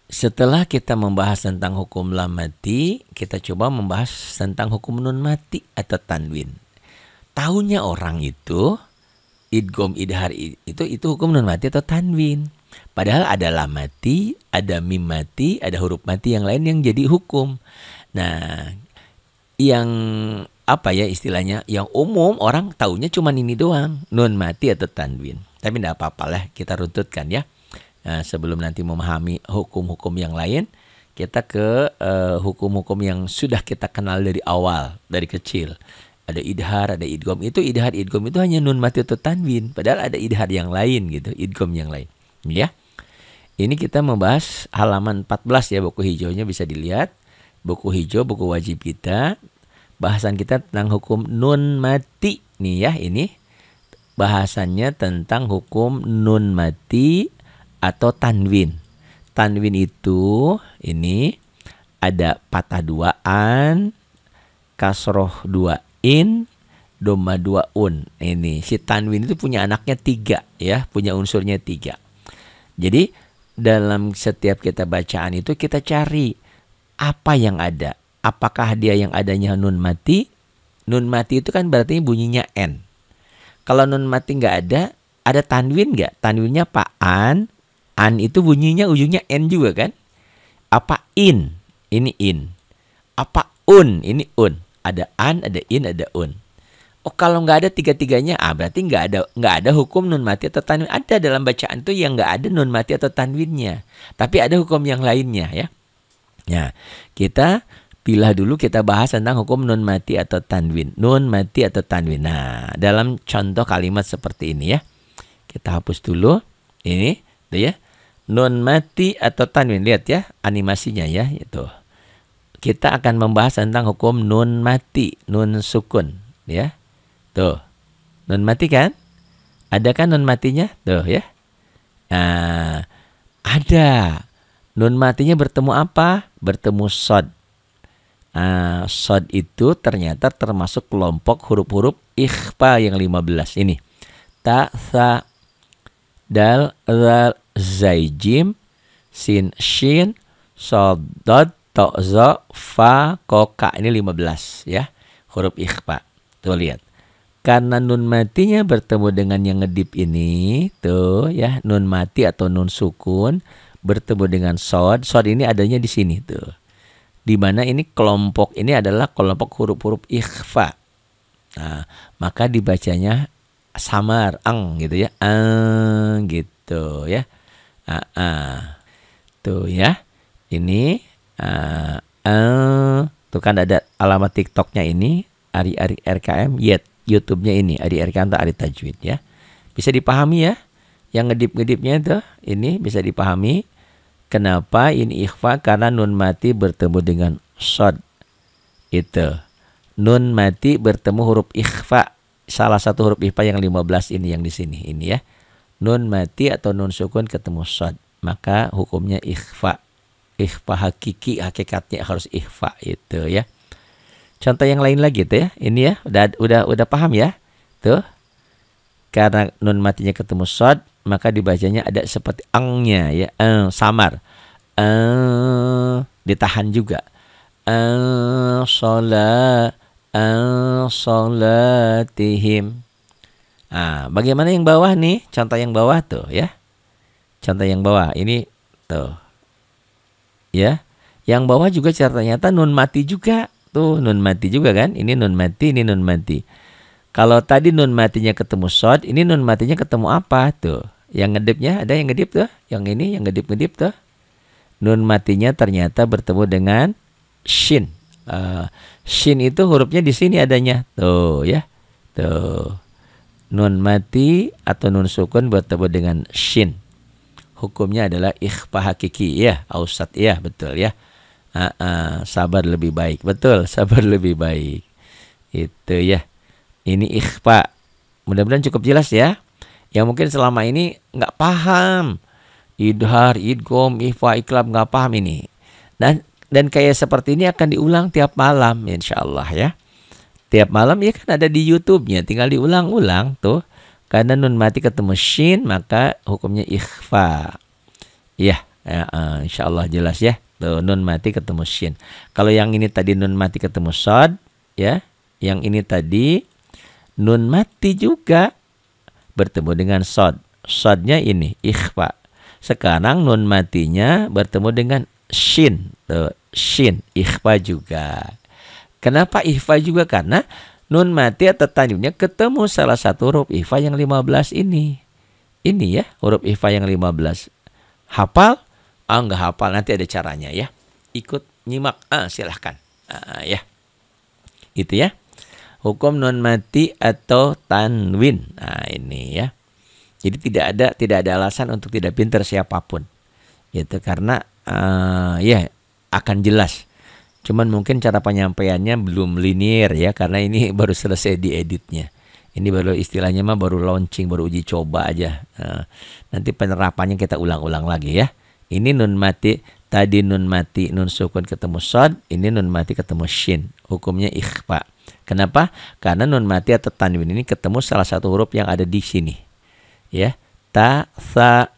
setelah kita membahas tentang hukum lam mati, kita coba membahas tentang hukum nun mati atau tanwin. Tahunya orang itu idgham idhar itu hukum nun mati atau tanwin. Padahal ada lam mati, ada mim mati, ada huruf mati yang lain yang jadi hukum. Nah, yang apa ya istilahnya, yang umum orang tahunya cuma ini doang, nun mati atau tanwin. Tapi tidak apa-apa lah, kita runtutkan ya. Nah, sebelum nanti memahami hukum-hukum yang lain, kita ke hukum-hukum yang sudah kita kenal dari awal, dari kecil. Ada idhar, ada idgham. Itu idhar, idgham itu hanya nun mati atau tanwin. Padahal ada idhar yang lain gitu, idgham yang lain. Ya. Ini kita membahas halaman 14 ya, buku hijaunya bisa dilihat. Buku hijau, buku wajib kita. Bahasan kita tentang hukum nun mati. Nih ya, ini bahasannya tentang hukum nun mati atau tanwin. Tanwin itu ini ada patah duaan, kasroh dua in, doma dua un. Ini si tanwin itu punya anaknya 3 ya, punya unsurnya 3. Jadi dalam setiap kita bacaan itu kita cari apa yang ada. Apakah dia yang adanya nun mati? Nun mati itu kan berarti bunyinya n. Kalau nun mati nggak ada tanwin nggak? Tanwinnya apa? An. An itu bunyinya ujungnya n juga kan? Apa in? Ini in. Apa un? Ini un. Ada an, ada in, ada un. Oh, kalau nggak ada tiga-tiganya, berarti nggak ada hukum nun mati atau tanwin. Ada dalam bacaan itu yang nggak ada nun mati atau tanwinnya, tapi ada hukum yang lainnya ya. Nah, kita pilah dulu, kita bahas tentang hukum nun mati atau tanwin. Nun mati atau tanwin. Nah, dalam contoh kalimat seperti ini ya, kita hapus dulu. Ini, tuh ya, nun mati atau tanwin. Lihat ya animasinya ya, itu. Kita akan membahas tentang hukum nun mati, nun sukun ya. Tuh, nun mati kan? Ada kan nun matinya? Tuh ya. Nah, ada. Nun matinya bertemu apa? Bertemu sod. Sod itu ternyata termasuk kelompok huruf-huruf ikhfa yang 15. Ini. Ta, tha, dal, zal, zai, jim, sin, shin, sod, dod, to, zo, fa, koka. Ini 15 ya. Huruf ikhfa. Tuh lihat. Karena nun matinya bertemu dengan yang ngedip ini, tuh ya, nun mati atau nun sukun bertemu dengan sod. Sod ini adanya di sini tuh. Di mana ini kelompok ini adalah kelompok huruf-huruf ikhfa. Nah, maka dibacanya samar, gitu ya. Gitu ya. Tuh ya. Ini tuh kan ada alamat TikToknya ini, Ari RKM, YouTube-nya ini Ari RKM atau Ari Tajwid ya. Bisa dipahami ya. Yang ngedip-ngedipnya itu ini bisa dipahami. Kenapa ini ikhfa? Karena nun mati bertemu dengan sod. Itu. Nun mati bertemu huruf ikhfa. Salah satu huruf ikhfa yang 15 ini yang di sini ini ya. Nun mati atau nun sukun ketemu sod. Maka hukumnya ikhfa. Ikhfa hakiki, hakikatnya harus ikhfa itu ya. Contoh yang lain lagi tuh ya. Ini ya, udah paham ya? Tuh. Karena nun matinya ketemu sod, maka dibacanya ada seperti angnya ya, samar. Ditahan juga. Solatihim. Bagaimana yang bawah nih? Contoh yang bawah tuh ya. Contoh yang bawah ini tuh. Ya. Yang bawah juga ternyata nun mati juga. Tuh nun mati juga kan? Ini nun mati, ini nun mati. Kalau tadi nun matinya ketemu sod, ini nun matinya ketemu apa tuh? Yang ngedipnya ada yang ngedip tuh, yang ini yang ngedip tuh. Nun matinya ternyata bertemu dengan shin. Shin itu hurufnya di sini adanya. Tuh ya. Tuh. Nun mati atau nun sukun bertemu dengan shin. Hukumnya adalah ikhfa hakiki ya, ausat ya, betul ya. Sabar lebih baik. Betul, sabar lebih baik. Itu ya. Ini ikhfa. Mudah-mudahan cukup jelas ya. Yang mungkin selama ini nggak paham. Idhar, idgham, ikhfa, iklab nggak paham ini. Dan kayak seperti ini akan diulang tiap malam insyaallah ya. Tiap malam ya kan ada di YouTube-nya. Tinggal diulang-ulang tuh. Karena nun mati ketemu shin maka hukumnya ikhfa. Ya. Ya, insya Allah jelas ya. Tuh, nun mati ketemu shin. Kalau yang ini tadi nun mati ketemu sod, ya. Yang ini tadi nun mati juga bertemu dengan sod. Sodnya ini ikhfa. Sekarang nun matinya bertemu dengan shin. Tuh, shin ikhfa juga. Kenapa ikhfa juga? Karena nun mati atau tanwinnya ketemu salah satu huruf ikhfa yang 15 ini. Ini ya, huruf ikhfa yang 15. Hafal? Enggak hafal, nanti ada caranya ya. Ikut nyimak, silahkan. Ya, itu ya. Hukum nun mati atau tanwin. Nah ini ya. Jadi tidak ada alasan untuk tidak pintar siapapun. Gitu karena ya akan jelas. Cuman mungkin cara penyampaiannya belum linear ya, karena ini baru selesai dieditnya. Ini baru istilahnya mah baru launching, baru uji coba aja. Nanti penerapannya kita ulang-ulang lagi ya. Ini nun mati, tadi nun mati nun sukun ketemu shad, ini nun mati ketemu shin. Hukumnya ikhfa. Kenapa? Karena nun mati atau tanwin ini ketemu salah satu huruf yang ada di sini. Ya. Ta, sa,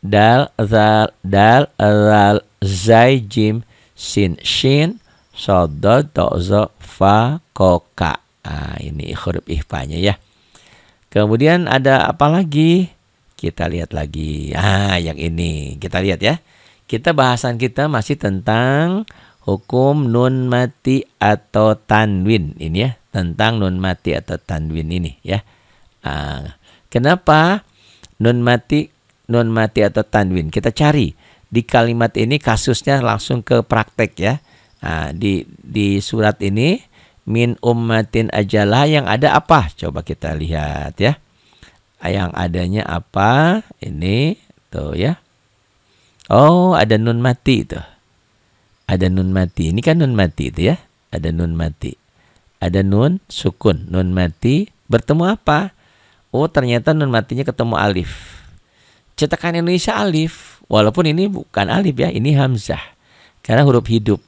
dal, zal, zai, jim, sin, shin, shad, dal, ta, za, fa, ko, ka. Ini huruf ikhfanya ya. Kemudian ada apa lagi? Kita lihat lagi. Yang ini. Kita lihat ya. Bahasan kita masih tentang hukum nun mati atau tanwin. Ini ya. Tentang nun mati atau tanwin ini ya. Kenapa nun mati atau tanwin? Kita cari. Di kalimat ini kasusnya langsung ke praktek ya. Di surat ini. Min ummatin ajalah yang ada apa? Coba kita lihat ya. Yang adanya apa? Ini tuh ya. Oh, ada nun mati itu. Ada nun mati. Ini kan nun mati itu ya. Ada nun mati. Ada nun sukun. Nun mati bertemu apa? Oh, ternyata nun matinya ketemu alif. Cetakan Indonesia alif. Walaupun ini bukan alif ya. Ini hamzah. Karena huruf hidup.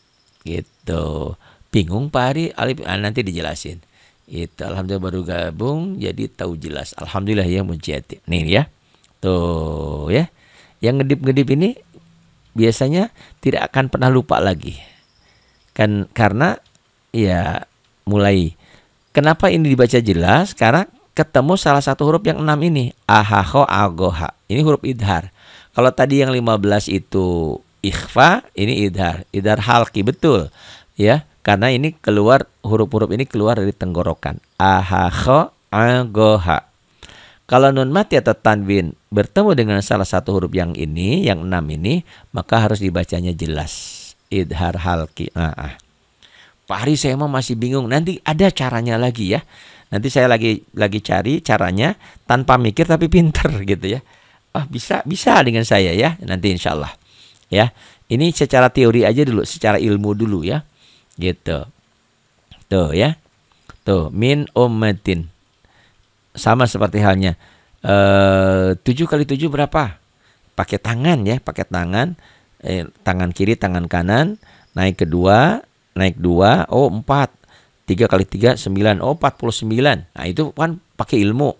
Gitu. Bingung Pak Hari? Alif nanti dijelasin. Itu alhamdulillah baru gabung jadi tahu jelas. Alhamdulillah ya Mujati. Nih ya. Tuh ya. Yang ngedip-ngedip ini biasanya tidak akan pernah lupa lagi. Kan karena ya mulai kenapa ini dibaca jelas? Karena ketemu salah satu huruf yang 6 ini. Ahaho agoha. Ini huruf idhar. Kalau tadi yang 15 itu ikhfa, ini idhar. Idhar halki betul. Ya. Karena ini keluar, huruf-huruf ini keluar dari tenggorokan. Ahaho agoha. Kalau nun mati atau tanwin bertemu dengan salah satu huruf yang ini, yang 6 ini, maka harus dibacanya jelas. Idhar halki. Pak Hari saya masih bingung. Nanti ada caranya lagi ya. Nanti saya lagi cari caranya tanpa mikir tapi pinter gitu ya. Bisa dengan saya ya. Nanti insya Allah. Ya. Ini secara teori aja dulu, secara ilmu dulu ya. Gitu. Tuh ya. Tuh, min ummatin. Sama seperti halnya 7 kali 7 berapa? Pakai tangan ya, pakai tangan. Tangan kiri, tangan kanan. Naik ke 2, naik 2, 4. 3 kali 3 9. 49. Nah, itu kan pakai ilmu.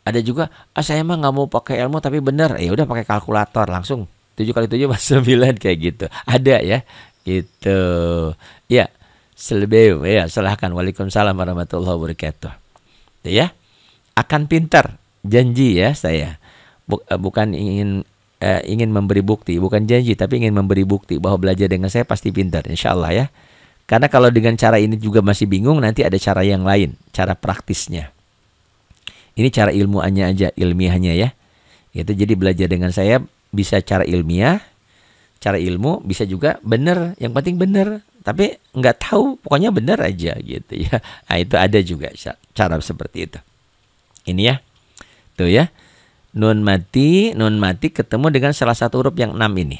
Ada juga, saya mah nggak mau pakai ilmu tapi benar. Ya udah pakai kalkulator langsung. 7 kali 7 9 kayak gitu. Ada ya. Gitu. Ya, selebih ya, silahkan. Waalaikumsalam warahmatullahi wabarakatuh. Ya, akan pintar, janji ya saya. Bukan ingin memberi bukti, bukan janji tapi ingin memberi bukti bahwa belajar dengan saya pasti pintar, insyaallah ya. Karena kalau dengan cara ini juga masih bingung, nanti ada cara yang lain, cara praktisnya. Ini cara ilmiahnya ya. Itu jadi belajar dengan saya bisa cara ilmiah. Cara ilmu bisa juga benar, yang penting benar, tapi nggak tahu, pokoknya benar aja gitu ya. Nah, itu ada juga cara seperti itu. Ini ya, tuh ya, nun mati ketemu dengan salah satu huruf yang 6 ini.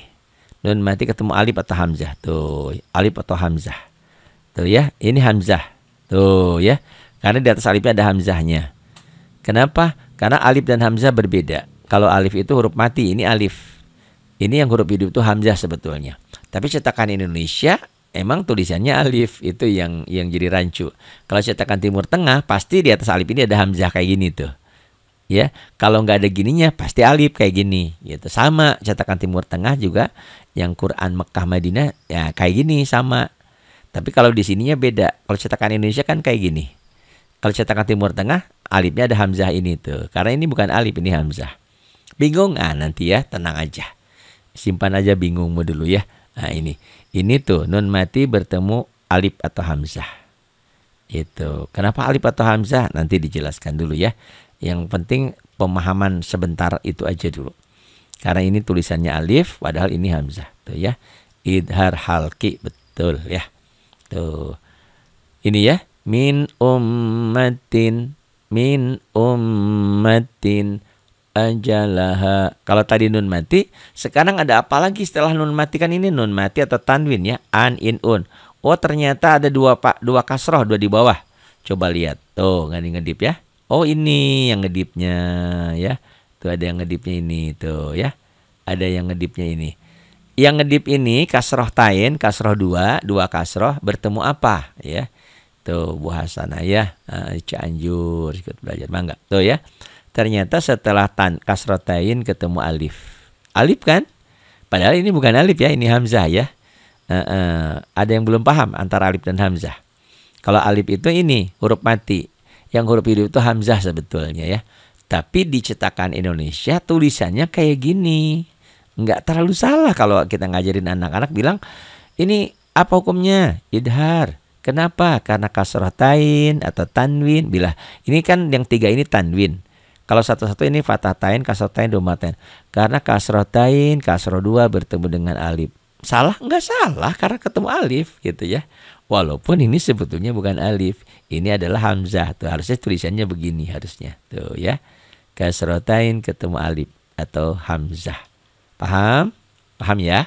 Nun mati ketemu alif atau hamzah, tuh alif atau hamzah, tuh ya, ini hamzah, tuh ya, karena di atas alifnya ada hamzahnya. Kenapa? Karena alif dan hamzah berbeda. Kalau alif itu huruf mati, ini alif. Ini yang huruf hidup itu hamzah sebetulnya. Tapi cetakan Indonesia emang tulisannya alif, itu yang jadi rancu. Kalau cetakan Timur Tengah pasti di atas alif ini ada hamzah kayak gini tuh. Ya, kalau nggak ada gininya pasti alif kayak gini gitu. Sama cetakan Timur Tengah juga yang Quran Mekah Madinah ya kayak gini sama. Tapi kalau di sininya beda. Kalau cetakan Indonesia kan kayak gini. Kalau cetakan Timur Tengah alifnya ada hamzah ini tuh. Karena ini bukan alif, ini hamzah. Bingung? Ah, nanti ya, tenang aja. Simpan aja bingungmu dulu ya. Nah, ini. Ini tuh nun mati bertemu alif atau hamzah. Itu. Kenapa alif atau hamzah? Nanti dijelaskan dulu ya. Yang penting pemahaman sebentar itu aja dulu. Karena ini tulisannya alif, padahal ini hamzah. Tuh ya. Idhar halki, betul ya. Tuh. Ini ya. Min ummatin ajalaha. Kalau tadi nun mati, sekarang ada apa lagi setelah nun mati? Kan ini nun mati atau tanwin ya. An, in, un. Oh ternyata ada dua kasroh, dua di bawah. Coba lihat. Tuh ngedip ya. Oh ini yang ngedipnya ya. Tuh ada yang ngedipnya ini tuh ya. Ada yang ngedipnya ini. Yang ngedip ini kasroh tain, kasroh dua kasroh bertemu apa ya. Tuh Bu Hasanah ya. Cianjur ikut belajar bangga. Tuh ya. Ternyata setelah kasroh tain ketemu alif. Alif kan? Padahal ini bukan alif ya, ini hamzah ya. Ada yang belum paham antara alif dan hamzah. Kalau alif itu ini huruf mati. Yang huruf hidup itu hamzah sebetulnya ya. Tapi di cetakan Indonesia tulisannya kayak gini. Nggak terlalu salah kalau kita ngajarin anak-anak bilang, ini apa hukumnya? Idhar. Kenapa? Karena kasroh tain atau tanwin. Bila ini kan yang tiga ini tanwin. Kalau satu-satu ini fathah tain, kasroh tain, dhamma tain. Karena kasroh tain, kasroh dua bertemu dengan alif. Salah? Nggak salah karena ketemu alif gitu ya. Walaupun ini sebetulnya bukan alif. Ini adalah hamzah. Tuh harusnya tulisannya begini harusnya. Tuh ya. Kasrotain ketemu alif atau hamzah. Paham? Paham ya?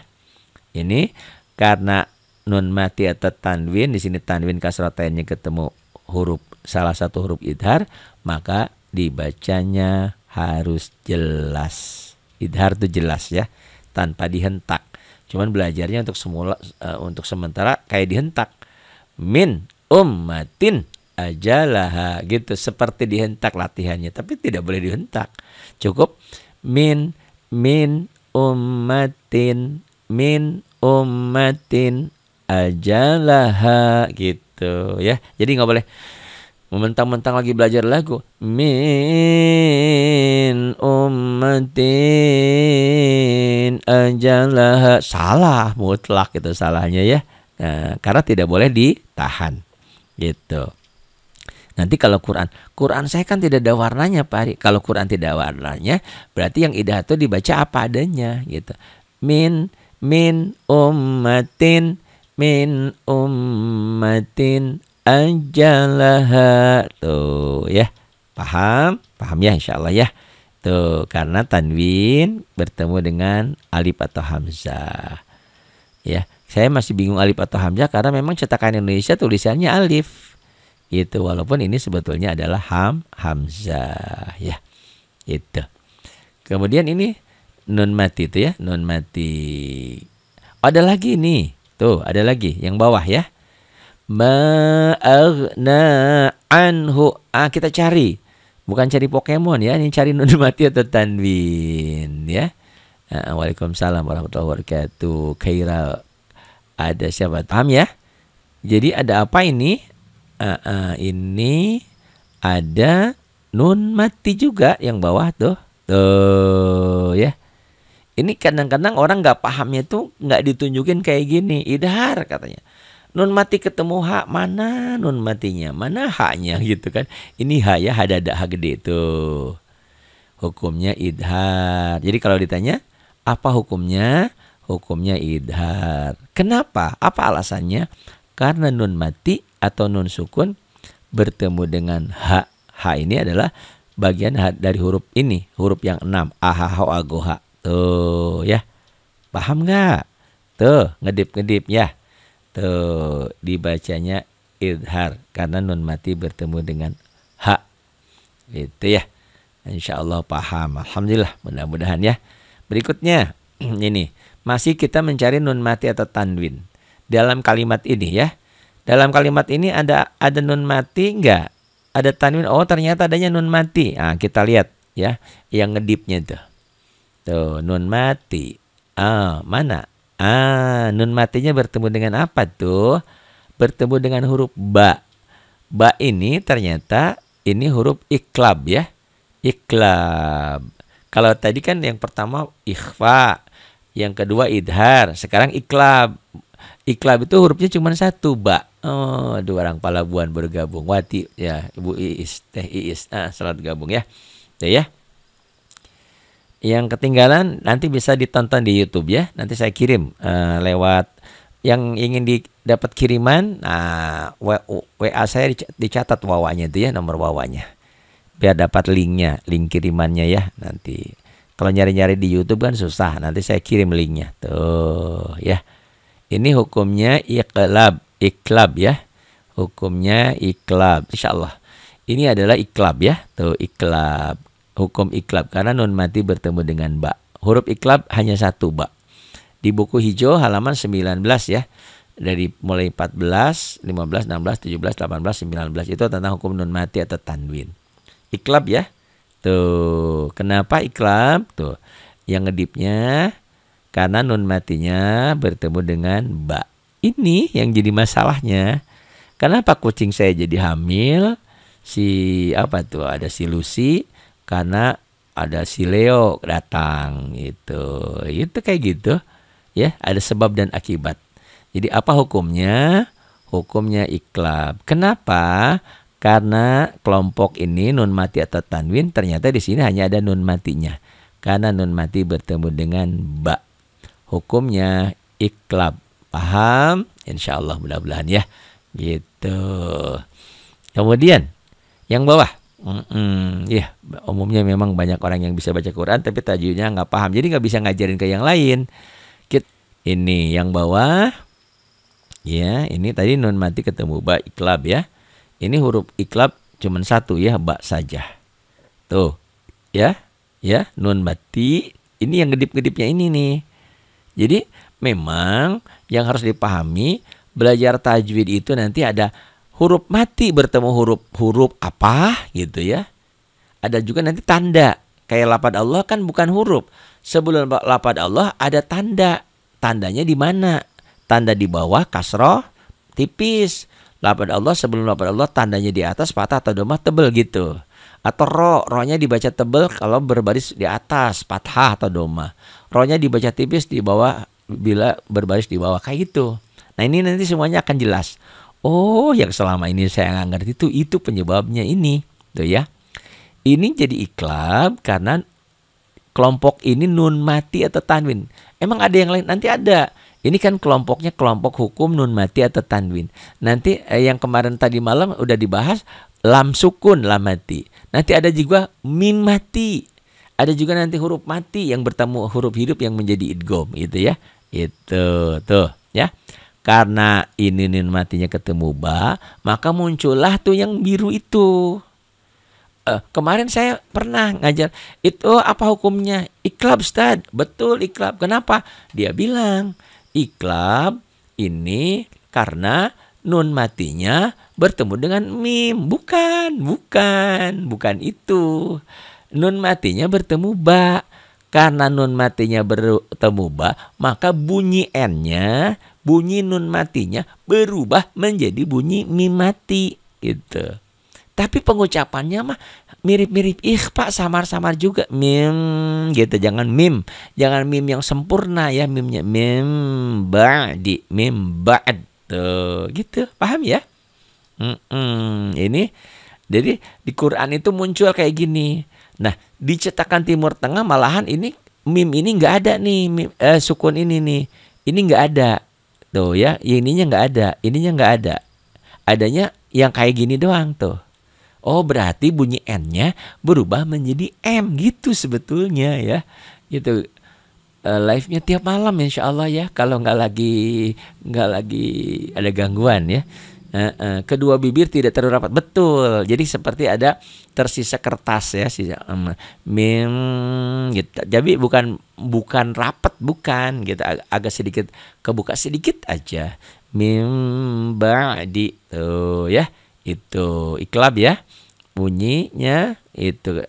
Ini karena nun mati atau tanwin, di sini tanwin kasrotainnya ketemu huruf salah satu huruf idhar, maka dibacanya harus jelas. Idhar itu jelas ya, tanpa dihentak. Cuman belajarnya untuk sementara kayak dihentak. Min ummatin ajalaha gitu, seperti dihentak latihannya, tapi tidak boleh dihentak. Cukup min ummatin ajalaha gitu ya. Jadi nggak boleh mentang-mentang lagi belajar lagu min ummatin ajalaha, salah mutlak itu salahnya ya. Nah, karena tidak boleh ditahan gitu. Nanti kalau Quran saya kan tidak ada warnanya Pak Ari. Kalau Quran tidak ada warnanya, berarti yang idah itu dibaca apa adanya gitu. Min ummatin ajalaha. Tuh ya. Paham ya insyaallah ya. Tuh karena tanwin bertemu dengan alif atau hamzah. Ya, saya masih bingung alif atau hamzah karena memang cetakan Indonesia tulisannya alif. Gitu, walaupun ini sebetulnya adalah hamzah ya. Itu. Kemudian ini nun mati itu ya, nun mati. Ada lagi nih. Tuh, ada lagi yang bawah ya. Ma'aghna anhu. Kita cari. Bukan cari Pokemon ya, ini cari nun mati atau tanwin ya. Waalaikumsalam warahmatullahi wabarakatuh. Khaira. Ada siapa? Paham ya? Jadi ada apa ini? Ini ada nun mati juga yang bawah tuh. Tuh ya. Ini kadang-kadang orang nggak pahamnya tuh nggak ditunjukin kayak gini. Idhar katanya. Nun mati ketemu hak, mana nun matinya, mana haknya gitu kan. Ini hak ya, hadada hak gede tuh. Hukumnya idhar. Jadi kalau ditanya apa hukumnya? Hukumnya idhar. Kenapa? Apa alasannya? Karena nun mati atau nun sukun bertemu dengan ha. Ha ini adalah bagian dari huruf ini, huruf yang 6. Ahaho agoha. Tuh ya. Paham nggak? Tuh ngedip-ngedip ya. Tuh dibacanya idhar karena nun mati bertemu dengan ha. Itu ya. Insyaallah paham. Alhamdulillah, mudah-mudahan ya. Berikutnya ini masih kita mencari nun mati atau tanwin dalam kalimat ini ya. Dalam kalimat ini ada nun mati enggak? Ada tanwin. Oh ternyata adanya nun mati. Kita lihat ya, yang ngedipnya tuh. Tuh, nun mati. Mana? Nun matinya bertemu dengan apa tuh? Bertemu dengan huruf ba. Ba ini ternyata ini huruf iklab ya. Iklab. Kalau tadi kan yang pertama ikhfa, yang kedua idhar, sekarang iklab. Iklab itu hurufnya cuma satu, ba. Oh, dua orang palabuan bergabung. Wati ya, Ibu Iis, Teh Iis. Selamat gabung ya. Ya. Yang ketinggalan nanti bisa ditonton di YouTube ya. Nanti saya kirim lewat yang ingin dapat kiriman. Nah, WA saya dicatat wawanya itu ya, nomor wawanya. Biar dapat linknya, link kirimannya ya nanti. Kalau nyari-nyari di YouTube kan susah. Nanti saya kirim linknya. Tuh ya. Ini hukumnya iklab ya. Hukumnya iklab. Insyaallah. Ini adalah iklab ya. Tuh iklab. Hukum iklab karena nun mati bertemu dengan ba. Huruf iklab hanya satu, ba. Di buku hijau halaman 19 ya. Dari mulai 14, 15, 16, 17, 18, 19 itu tentang hukum nun mati atau tanwin. Iklab ya. Tuh, kenapa iklab? Tuh, yang ngedipnya karena nun matinya bertemu dengan ba. Ini yang jadi masalahnya. Kenapa kucing saya jadi hamil? Ada si Lucy. Karena ada si Leo datang gitu. Itu kayak gitu. Ya, ada sebab dan akibat. Jadi apa hukumnya? Hukumnya iklab. Kenapa? Karena kelompok ini nun mati atau tanwin ternyata di sini hanya ada nun matinya. Karena nun mati bertemu dengan ba. Hukumnya iklab. Paham? Insyaallah mudah-mudahan ya. Gitu. Kemudian yang bawah. Ya, umumnya memang banyak orang yang bisa baca Quran tapi tajwidnya nggak paham, jadi nggak bisa ngajarin ke yang lain. Ini yang bawah, ya, ini tadi nun mati ketemu ba iklab ya. Ini huruf iklab cuma satu ya, ba saja. Tuh, ya, nun mati. Ini yang ngedip-ngedipnya ini nih. Jadi memang yang harus dipahami belajar tajwid itu nanti ada huruf mati bertemu huruf apa gitu ya. Ada juga nanti tanda. Kayak lafaz Allah kan bukan huruf. Sebelum lafaz Allah ada tanda. Tandanya di mana? Tanda di bawah kasroh tipis. Lafaz Allah sebelum lafaz Allah tandanya di atas fathah atau dhammah tebel gitu. Atau rohnya dibaca tebel kalau berbaris di atas fathah atau dhammah. Rohnya dibaca tipis di bawah bila berbaris di bawah kayak gitu. Nah, ini nanti semuanya akan jelas. Oh, yang selama ini saya nggak ngerti itu penyebabnya ini, tuh ya. Ini jadi iklab karena kelompok ini nun mati atau tanwin. Emang ada yang lain? Nanti ada. Ini kan kelompoknya kelompok hukum nun mati atau tanwin. Nanti yang kemarin tadi malam udah dibahas lam sukun, lam mati. Nanti ada juga mim mati. Ada juga nanti huruf mati yang bertemu huruf hidup yang menjadi idgham gitu ya. Itu tuh ya. Karena ini nun matinya ketemu ba, maka muncullah tuh yang biru itu. Kemarin saya pernah ngajar, itu apa hukumnya? Iklab, Ustaz. Betul, iklab. Kenapa? Dia bilang, iklab ini karena nun matinya bertemu dengan mim. Bukan itu. Nun matinya bertemu ba. Karena nun matinya bertemu ba, maka bunyi n-nya, bunyi nun matinya berubah menjadi bunyi mim mati gitu. Tapi pengucapannya mah mirip-mirip ikhfa, samar-samar juga mim gitu. Jangan mim yang sempurna ya, mimnya mim ba'di, mim ba'd tuh gitu. Paham ya? Ini jadi di Quran itu muncul kayak gini. Nah, di cetakan Timur Tengah malahan ini mim ini nggak ada nih, sukun ini nih, ini nggak ada, tuh ya, ininya nggak ada, ininya nggak ada, adanya yang kayak gini doang tuh. Oh, berarti bunyi n-nya berubah menjadi m gitu sebetulnya ya, gitu. Live-nya tiap malam insya Allah ya, kalau nggak lagi ada gangguan ya. Kedua bibir tidak terlalu rapat, betul. Jadi seperti ada tersisa kertas ya, mim gitu. Jadi bukan rapat, bukan gitu, agak sedikit kebuka sedikit aja. Mim ba'di tuh ya, itu iklab ya. Bunyinya itu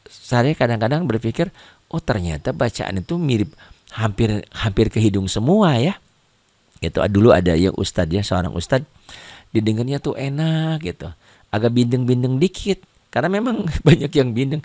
saya kadang-kadang berpikir, oh ternyata bacaan itu mirip, hampir ke hidung semua ya. Gitu. Dulu ada yang ustadz ya, seorang ustadz, didengarnya tuh enak gitu. Agak bindeng-bindeng dikit. Karena memang banyak yang bindeng.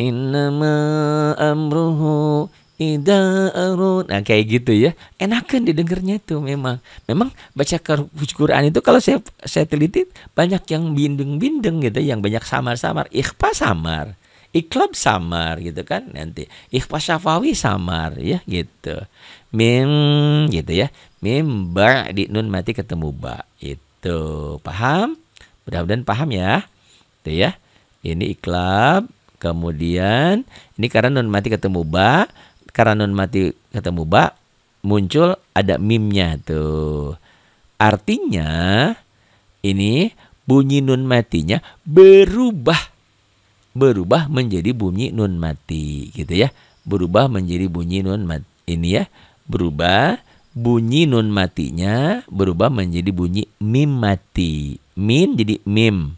Innama amruhu idza arun. Nah kayak gitu ya. Enakan didengarnya tuh memang. Memang baca Quran itu kalau saya teliti banyak yang bindeng-bindeng gitu, yang banyak samar-samar. Ikhfa samar, iklab samar gitu kan. Nanti ikhfa syafawi samar ya gitu. Mim gitu ya. Mim ba di nun mati ketemu ba. Itu paham? Mudah-mudahan paham ya. Itu ya. Ini iklab. Kemudian ini karena nun mati ketemu ba, karena nun mati ketemu ba muncul ada mimnya tuh. Artinya ini bunyi nun matinya berubah menjadi bunyi nun mati gitu ya. Berubah menjadi bunyi nun mati ini ya. Berubah bunyi nun matinya berubah menjadi bunyi mim mati. Min jadi mim.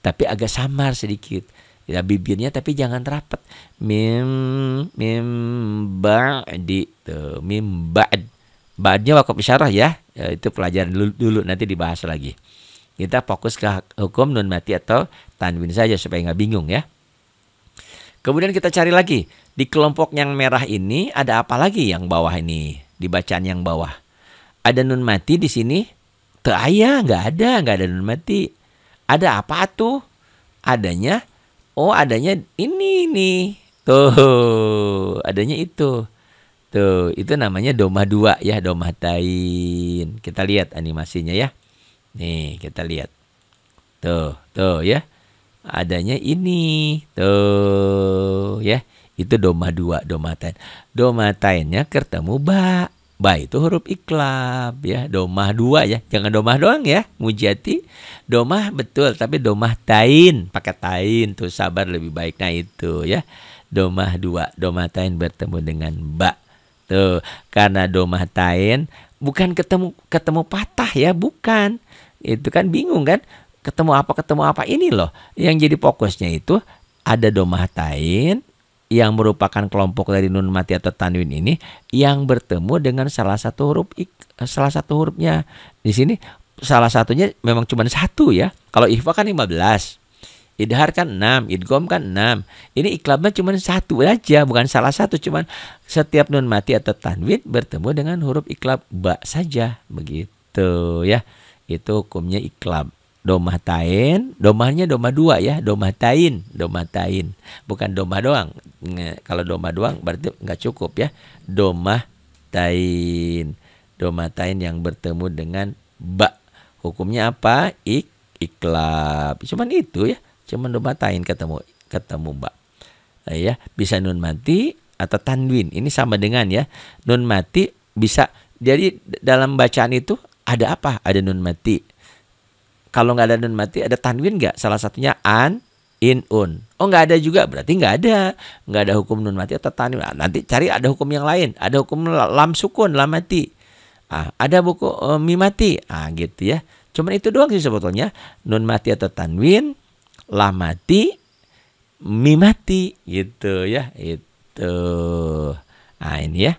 Tapi agak samar sedikit. Ya, bibirnya tapi jangan rapat. Mim ba'di tuh, mim ba'd. Ba'dnya wakaf isyarah ya. Itu pelajaran dulu nanti dibahas lagi. Kita fokus ke hukum nun mati atau tanwin saja supaya nggak bingung ya. Kemudian kita cari lagi di kelompok yang merah ini ada apa lagi yang bawah ini, di bacaan yang bawah. Ada nun mati di sini? Nggak ada nun mati. Ada apa tuh? Adanya adanya ini nih. Tuh, adanya itu. Tuh, itu namanya domah 2 ya, domah tain. Kita lihat animasinya ya. Nih, kita lihat. Tuh ya. Adanya ini. Tuh ya. Itu domah 2, domah tain. Domah tainnya ketemu ba. Ba itu huruf iklab ya, domah 2 ya. Jangan domah doang ya, Mujati. Domah betul, tapi domah tain, pakai tain tuh, sabar lebih baik. Nah itu ya. Domah 2, domah tain bertemu dengan ba. Tuh, karena domah tain bukan ketemu patah ya, bukan. Itu kan bingung kan? Ketemu apa ini loh. Yang jadi fokusnya itu ada domah tain yang merupakan kelompok dari nun mati atau tanwin ini yang bertemu dengan salah satu hurufnya. Di sini salah satunya memang cuma satu ya. Kalau ikhfa kan 15, idhar kan 6, idgham kan 6. Ini iklabnya cuma satu aja, bukan salah satu, cuma setiap nun mati atau tanwin bertemu dengan huruf iklab ba saja, begitu ya. Itu hukumnya iklab. Domah tain, domahnya domah 2 ya, domah tain, bukan domah doang. Kalau domah doang berarti nggak cukup ya. Domah tain yang bertemu dengan ba. Hukumnya apa? Iklab. Cuman itu ya, cuman domah tain ketemu ba. Ya, bisa nun mati atau tanwin. Ini sama dengan ya, nun mati bisa. Jadi dalam bacaan itu ada apa? Ada nun mati. Kalau nggak ada nun mati, ada tanwin nggak? Salah satunya an, in, un. Oh nggak ada juga, berarti nggak ada hukum nun mati atau tanwin. Nah, nanti cari ada hukum yang lain. Ada hukum lam sukun, lam mati. Ada buku mi mati. Gitu ya. Cuman itu doang sih sebetulnya. Nun mati atau tanwin, lam mati, mi mati, gitu ya. Itu. Nah ini ya.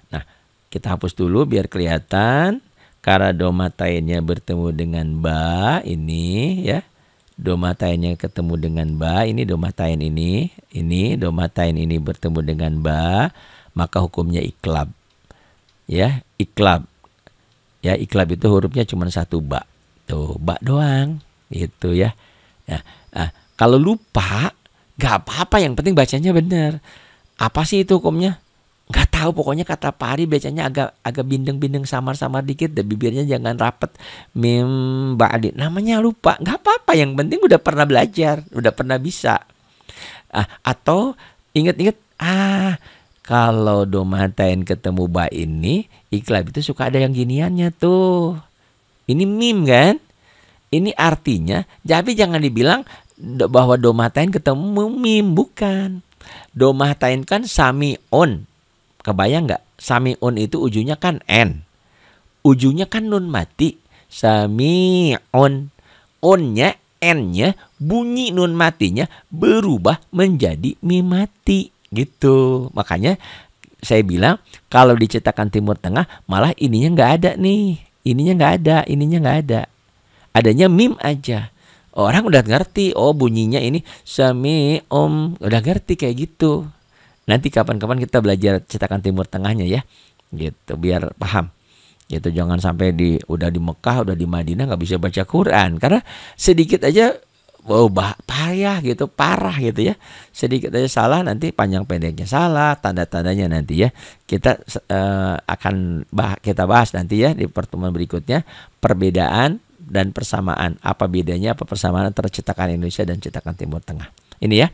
Nah kita hapus dulu biar kelihatan. Karena domah tainnya bertemu dengan ba ini ya. Domah tainnya ketemu dengan ba, ini domah tain ini domah tain ini bertemu dengan ba, maka hukumnya iklab. Ya, iklab. Ya, iklab itu hurufnya cuma satu ba. Tuh, ba doang. Gitu ya. Kalau lupa nggak apa-apa, yang penting bacanya benar. Apa sih itu hukumnya? Nggak tahu, pokoknya kata Pak Ari bacanya agak bindeng-bindeng samar-samar dikit, dan bibirnya jangan rapet. Mim ba'di, namanya lupa, nggak apa-apa, yang penting udah pernah belajar, udah pernah bisa. Atau inget-inget, kalau domah tain ketemu ba ini, iklab itu suka ada yang giniannya tuh. Ini mim kan? Ini artinya, jadi jangan dibilang bahwa domah tain ketemu mim, bukan. Domah tain kan sami'un. Kebayang nggak? Sami'un itu ujungnya kan n. Ujungnya kan nun mati. Sami'un. Unnya N-nya, bunyi nun matinya berubah menjadi mim mati gitu. Makanya saya bilang kalau di cetakan Timur Tengah malah ininya nggak ada nih. Ininya nggak ada. Adanya mim aja. Orang udah ngerti, oh bunyinya ini sami udah ngerti kayak gitu. Nanti kapan-kapan kita belajar cetakan Timur Tengahnya ya. Gitu biar paham. Gitu jangan sampai udah di Mekah, udah di Madinah nggak bisa baca Quran karena sedikit aja parah gitu ya. Sedikit aja salah nanti panjang pendeknya salah, tanda-tandanya nanti ya. Kita kita bahas nanti ya di pertemuan berikutnya perbedaan dan persamaan. Apa bedanya, apa persamaan antara cetakan Indonesia dan cetakan Timur Tengah. Ini ya.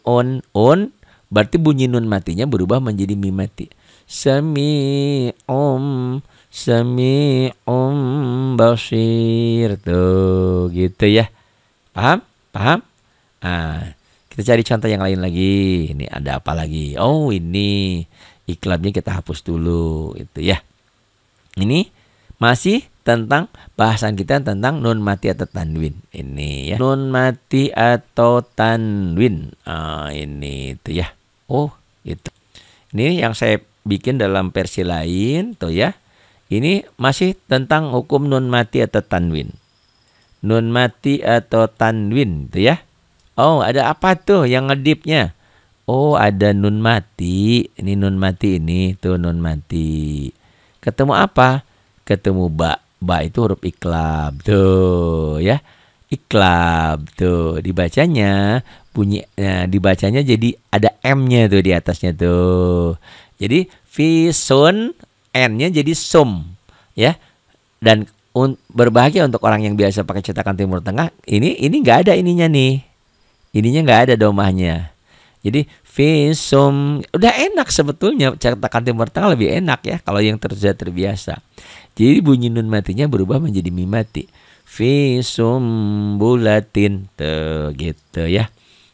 On berarti bunyi nun matinya berubah menjadi mim mati. Sami'um basir tuh gitu ya. Paham? Kita cari contoh yang lain lagi. Ini ada apa lagi? Oh, ini iklabnya kita hapus dulu itu ya. Ini masih tentang bahasan kita tentang nun mati atau tanwin. Ini ya. Nun mati atau tanwin. Ini itu ya. Oh, itu. Ini yang saya bikin dalam versi lain tuh ya. Ini masih tentang hukum nun mati atau tanwin. Nun mati atau tanwin tuh ya. Oh, ada apa tuh yang ngedipnya? Oh, ada nun mati. Ini nun mati ini tuh nun mati. Ketemu apa? Ketemu ba. Ba itu huruf iklab tuh ya. Iklab tuh dibacanya dibacanya jadi ada M-nya tuh di atasnya tuh. Jadi fisun N-nya jadi sum ya. Dan berbahagia untuk orang yang biasa pakai cetakan Timur Tengah, ini enggak ada ininya nih. Ininya enggak ada domahnya. Jadi fisum udah enak sebetulnya, cetakan Timur Tengah lebih enak ya kalau yang sudah terbiasa. Jadi bunyi nun matinya berubah menjadi mim mati. Fisum bulatin tuh gitu ya.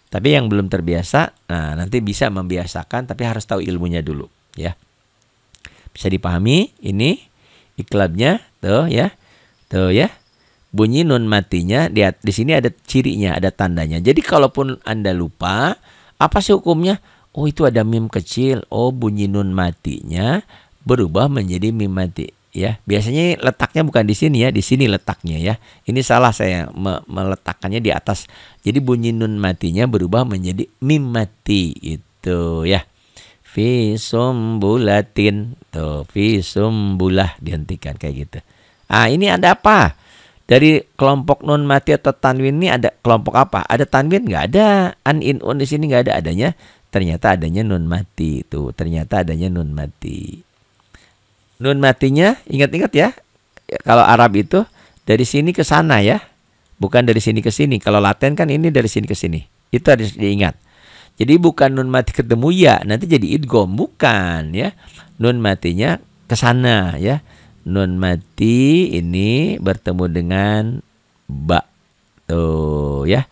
Tapi yang belum terbiasa, nah nanti bisa membiasakan tapi harus tahu ilmunya dulu ya. Bisa dipahami ini iklabnya tuh ya. Tuh ya. Bunyi nun matinya di sini ada cirinya, ada tandanya. Jadi kalaupun Anda lupa, apa sih hukumnya? Oh, itu ada mim kecil. Oh, bunyi nun matinya berubah menjadi mim mati ya. Biasanya letaknya bukan di sini ya, di sini letaknya ya. Ini salah saya meletakkannya di atas. Jadi bunyi nun matinya berubah menjadi mim mati itu ya. Fi sumbulatin tuh, fi sumbulah dihentikan kayak gitu. Ini ada apa? Dari kelompok nun mati atau tanwin ini ada kelompok apa? Ada tanwin nggak ada? An in un di sini nggak ada, adanya ternyata adanya nun mati tuh. Ternyata adanya nun mati. Nun matinya ingat-ingat ya. Kalau Arab itu dari sini ke sana ya. Bukan dari sini ke sini. Kalau Latin kan ini dari sini ke sini. Itu harus diingat. Jadi bukan nun mati ketemu ya, nanti jadi idgham, bukan ya. Nun matinya ke sana ya. Nun mati ini bertemu dengan ba. Tuh ya.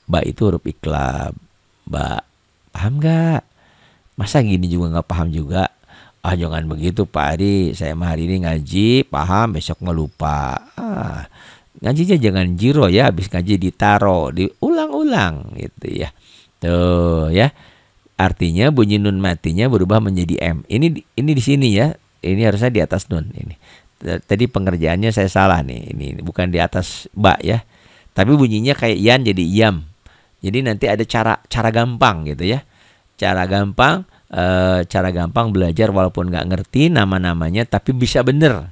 Ba itu huruf iklab. Ba. Paham nggak? Masa gini juga nggak paham juga? Jangan begitu Pak Ari. Saya hari ini ngaji, paham, besok ngelupa. Ngajinya jangan jiro ya. Habis ngaji ditaro, diulang-ulang gitu ya. Tuh ya. Artinya bunyi nun matinya berubah menjadi M. Ini di sini ya. Ini harusnya di atas nun ini. Tadi pengerjaannya saya salah nih. Ini bukan di atas ba ya. Tapi bunyinya kayak yan jadi yam. Jadi nanti ada cara gampang gitu ya. Cara gampang belajar walaupun nggak ngerti nama-namanya tapi bisa bener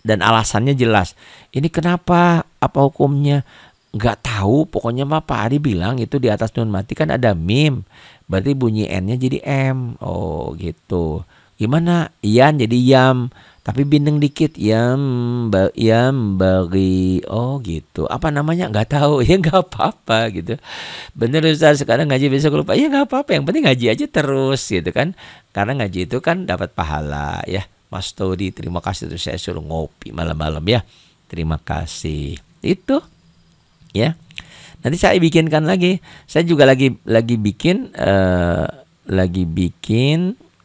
dan alasannya jelas. Ini kenapa, apa hukumnya, nggak tahu, pokoknya mah Pak Ari bilang itu di atas nun mati kan ada mim, berarti bunyi n-nya jadi m. Oh gitu. Gimana? Yan jadi yam, tapi bindeng dikit, yam bagi. Oh gitu. Apa namanya? Nggak tahu. Ya nggak apa-apa gitu. Bener Ustaz, sekarang ngaji besok lupa. Ya nggak apa-apa. Yang penting ngaji aja terus gitu kan. Karena ngaji itu kan dapat pahala ya. Mas Todi, terima kasih tuh saya suruh ngopi malam-malam ya. Terima kasih. Itu ya. Nanti saya bikinkan lagi. Saya juga lagi bikin